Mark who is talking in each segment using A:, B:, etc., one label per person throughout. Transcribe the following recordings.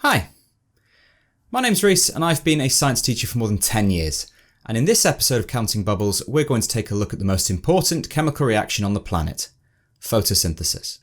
A: Hi, my name's Reese and I've been a science teacher for more than 10 years. And in this episode of Counting Bubbles, we're going to take a look at the most important chemical reaction on the planet, photosynthesis.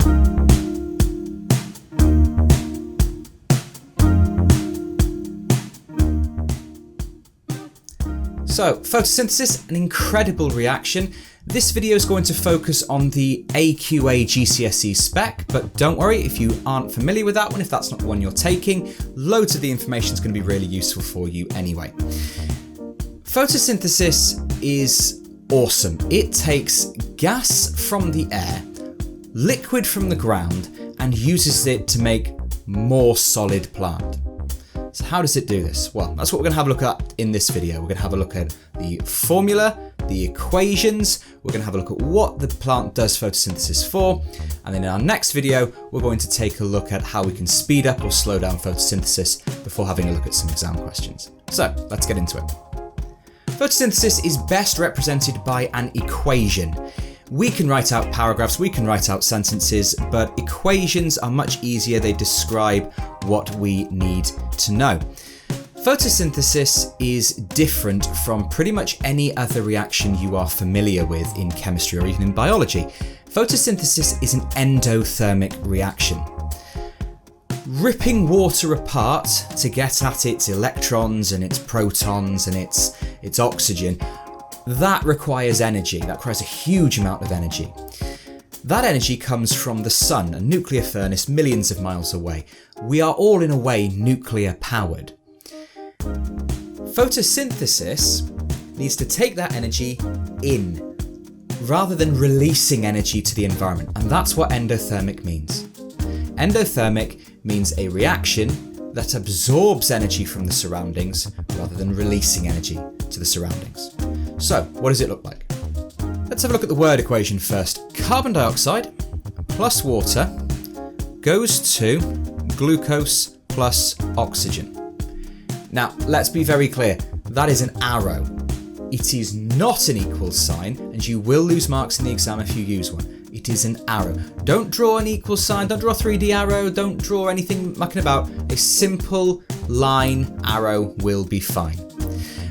A: So, photosynthesis, an incredible reaction. This video is going to focus on the AQA GCSE spec, but don't worry if you aren't familiar with that one, if that's not the one you're taking, loads of the information is going to be really useful for you anyway. Photosynthesis is awesome. It takes gas from the air, liquid from the ground, and uses it to make more solid plant. So how does it do this? Well, that's what we're going to have a look at in this video. We're going to have a look at the formula, the equations, we're going to have a look at what the plant does photosynthesis for, and then in our next video, we're going to take a look at how we can speed up or slow down photosynthesis before having a look at some exam questions. So let's get into it. Photosynthesis is best represented by an equation. We can write out paragraphs, we can write out sentences, but equations are much easier. They describe what we need to know. Photosynthesis is different from pretty much any other reaction you are familiar with in chemistry or even in biology. Photosynthesis is an endothermic reaction. Ripping water apart to get at its electrons and its protons and its oxygen, that requires energy. That requires a huge amount of energy. That energy comes from the sun, a nuclear furnace millions of miles away. We are all in a way nuclear powered. Photosynthesis needs to take that energy in rather than releasing energy to the environment, and that's what endothermic means. Endothermic means a reaction that absorbs energy from the surroundings rather than releasing energy to the surroundings. So, what does it look like? Let's have a look at the word equation first. Carbon dioxide plus water goes to glucose plus oxygen. Now, let's be very clear, that is an arrow. It is not an equal sign, and you will lose marks in the exam if you use one. It is an arrow. Don't draw an equal sign, don't draw a 3D arrow, don't draw anything mucking about. A simple line arrow will be fine.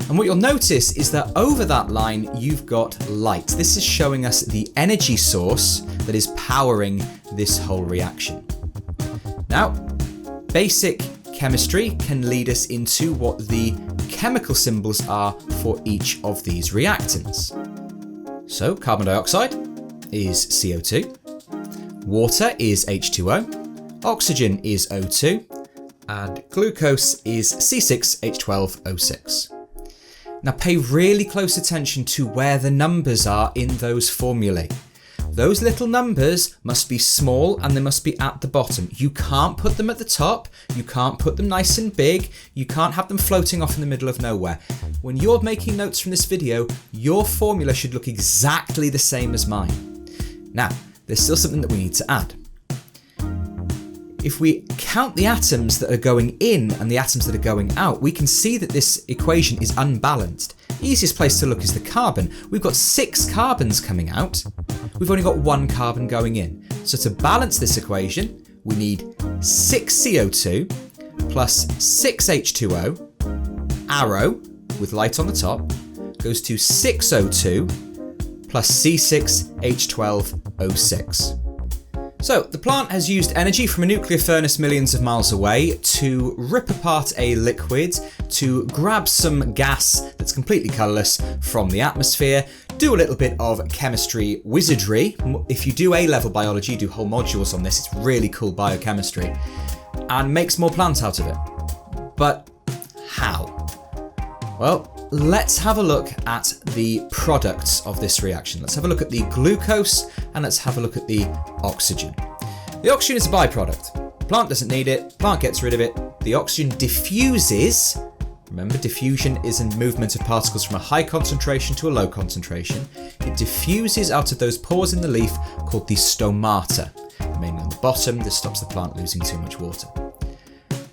A: And what you'll notice is that over that line, you've got light. This is showing us the energy source that is powering this whole reaction. Now, basic chemistry can lead us into what the chemical symbols are for each of these reactants. So, carbon dioxide is CO2, water is H2O, oxygen is O2, and glucose is C6H12O6. Now pay really close attention to where the numbers are in those formulae. Those little numbers must be small and they must be at the bottom. You can't put them at the top, you can't put them nice and big, you can't have them floating off in the middle of nowhere. When you're making notes from this video, your formula should look exactly the same as mine. Now, there's still something that we need to add. If we count the atoms that are going in and the atoms that are going out, we can see that this equation is unbalanced. The easiest place to look is the carbon. We've got 6 carbons coming out. We've only got 1 carbon going in. So to balance this equation, we need 6 CO2 plus 6 H2O, arrow with light on the top, goes to 6 O2 plus C6H12O6. So, the plant has used energy from a nuclear furnace millions of miles away to rip apart a liquid, to grab some gas that's completely colourless from the atmosphere, do a little bit of chemistry wizardry. If you do A-level biology, you do whole modules on this, it's really cool biochemistry, and makes more plant out of it. But how? Well, let's have a look at the products of this reaction. Let's have a look at the glucose and let's have a look at the oxygen. The oxygen is a byproduct. The plant doesn't need it, plant gets rid of it. The oxygen diffuses. Remember, diffusion is a movement of particles from a high concentration to a low concentration. It diffuses out of those pores in the leaf called the stomata. Mainly on the bottom, this stops the plant losing too much water.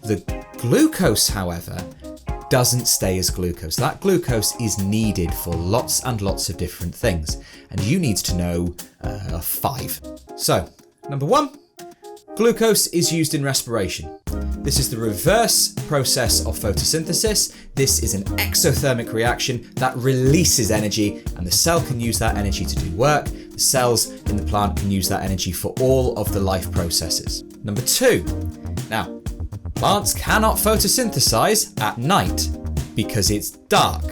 A: The glucose, however, doesn't stay as glucose. That glucose is needed for lots and lots of different things, and you need to know 5. So, number 1, glucose is used in respiration. This is the reverse process of photosynthesis. This is an exothermic reaction that releases energy, and the cell can use that energy to do work. The cells in the plant can use that energy for all of the life processes. Number 2. Now, plants cannot photosynthesize at night because it's dark,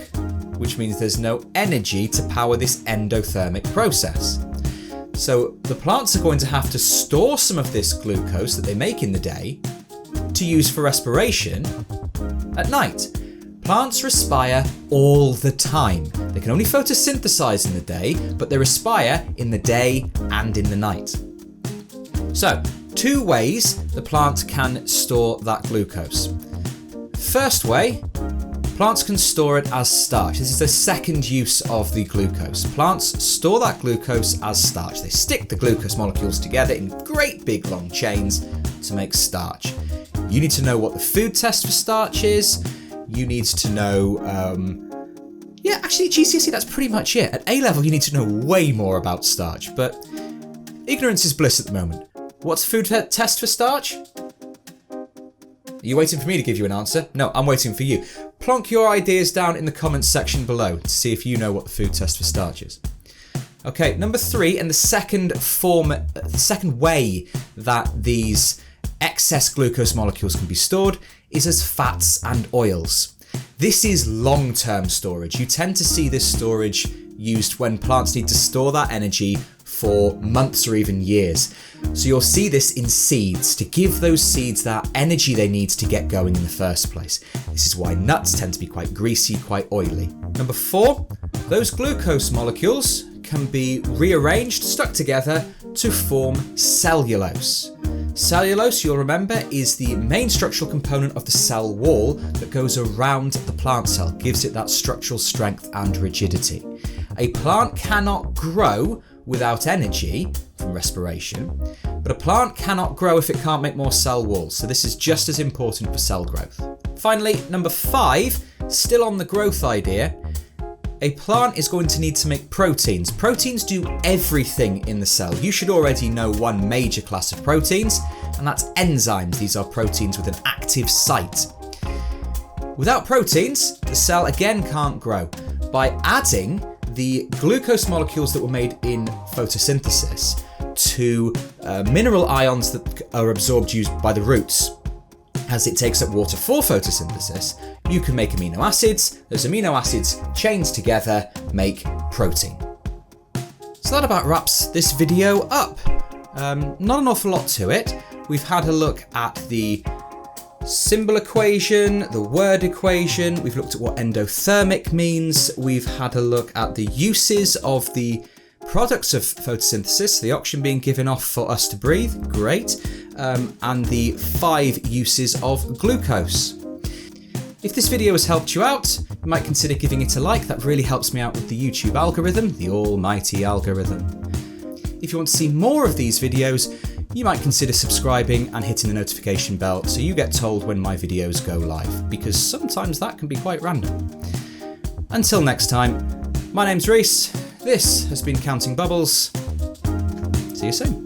A: which means there's no energy to power this endothermic process. So the plants are going to have to store some of this glucose that they make in the day to use for respiration at night. Plants respire all the time. They can only photosynthesize in the day, but they respire in the day and in the night. So, 2 ways the plant can store that glucose. First way, plants can store it as starch. This is the second use of the glucose. Plants store that glucose as starch. They stick the glucose molecules together in great big long chains to make starch. You need to know what the food test for starch is. You need to know, actually GCSE, that's pretty much it. At A level, you need to know way more about starch, but ignorance is bliss at the moment. What's the food test for starch? Are you waiting for me to give you an answer? No, I'm waiting for you. Plonk your ideas down in the comments section below to see if you know what the food test for starch is. Okay, number 3, and the second way that these excess glucose molecules can be stored is as fats and oils. This is long-term storage. You tend to see this storage used when plants need to store that energy for months or even years. So you'll see this in seeds to give those seeds that energy they need to get going in the first place. This is why nuts tend to be quite greasy, quite oily. Number 4, those glucose molecules can be rearranged, stuck together to form cellulose. Cellulose, you'll remember, is the main structural component of the cell wall that goes around the plant cell, gives it that structural strength and rigidity. A plant cannot grow without energy from respiration, but a plant cannot grow if it can't make more cell walls, so this is just as important for cell growth. Finally, number 5, still on the growth idea, a plant is going to need to make proteins. Proteins do everything in the cell. You should already know one major class of proteins, and that's enzymes. These are proteins with an active site. Without proteins, the cell again can't grow. By adding the glucose molecules that were made in photosynthesis to mineral ions that are absorbed used by the roots as it takes up water for photosynthesis, you can make amino acids. Those amino acids chained together make protein. So that about wraps this video up. Not an awful lot to it. We've had a look at the symbol equation, the word equation. We've looked at what endothermic means. We've had a look at the uses of the products of photosynthesis, the oxygen being given off for us to breathe, great, and the 5 uses of glucose. If this video has helped you out, you might consider giving it a like. That really helps me out with the YouTube algorithm, the almighty algorithm. If you want to see more of these videos, you might consider subscribing and hitting the notification bell so you get told when my videos go live, because sometimes that can be quite random. Until next time, my name's Reese. This has been Counting Bubbles. See you soon.